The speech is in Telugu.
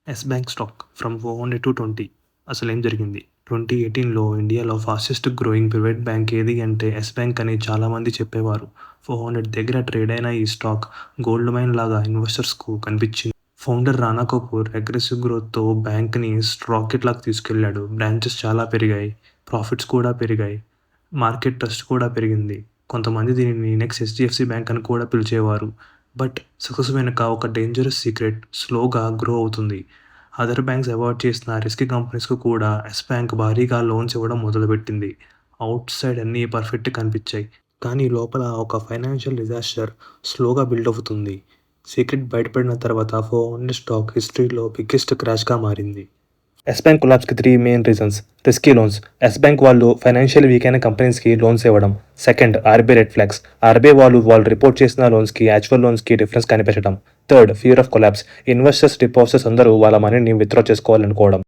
Yes bank stock from 400 to 20 అసలేం జరిగింది? 2018లో ఇండియాలో ఫాస్టెస్ట్ గ్రోయింగ్ ప్రైవేట్ బ్యాంక్ ఏది అంటే యెస్ బ్యాంక్ అని చాలామంది చెప్పేవారు. 400 దగ్గర ట్రేడ్ అయిన ఈ స్టాక్ గోల్డ్ మైన్ లాగా ఇన్వెస్టర్స్‌కు కనిపించింది. ఫౌండర్ రానా కపూర్ అగ్రెసివ్ గ్రోత్‌తో బ్యాంక్‌ని రాకెట్‌లాగా తీసుకెళ్లాడు. బ్రాంచెస్ చాలా పెరిగాయి. ప్రాఫిట్స్ కూడా పెరిగాయి. మార్కెట్ ట్రస్ట్ కూడా పెరిగింది. కొంతమంది దీనిని నెక్స్ట్ హెచ్‌డీఎఫ్‌సీ బ్యాంక్ అని కూడా పిలిచేవారు. బట్ సక్సెస్ వెనుక ఒక డేంజరస్ సీక్రెట్ స్లోగా గ్రో అవుతుంది. అదర్ బ్యాంక్స్ అవాయిడ్ చేసిన రిస్కీ కంపెనీస్‌కు కూడా యెస్ బ్యాంక్ భారీగా లోన్స్ ఇవ్వడం మొదలుపెట్టింది. ఔట్ సైడ్ అన్నీ పర్ఫెక్ట్ కనిపించాయి. కానీ లోపల ఒక ఫైనాన్షియల్ డిజాస్టర్ స్లోగా బిల్డ్ అవుతుంది. సీక్రెట్ బయటపడిన తర్వాత 400 స్టాక్ హిస్టరీలో బిగ్గెస్ట్ క్రాష్‌గా మారింది. యెస్ బ్యాంక్ కొలాప్స్‌కి 3 main reasons. Risky loans. Yes Bank వాళ్ళు ఫైనాన్షియల్ వీక్ అయిన కంపెనీస్‌కి లోన్స్ ఇవ్వడం. Second, RBI red flags. RBI వాళ్ళు రిపోర్ట్ చేసిన లోన్స్‌కి యాక్చువల్ లోన్స్‌కి డిఫరెన్స్ కనిపెట్టడం. Third, fear of collapse. Investors, depositors అందరూ వాళ్ళ మనీని విత్‌డ్రా చేసుకోవాలనుకోవడం.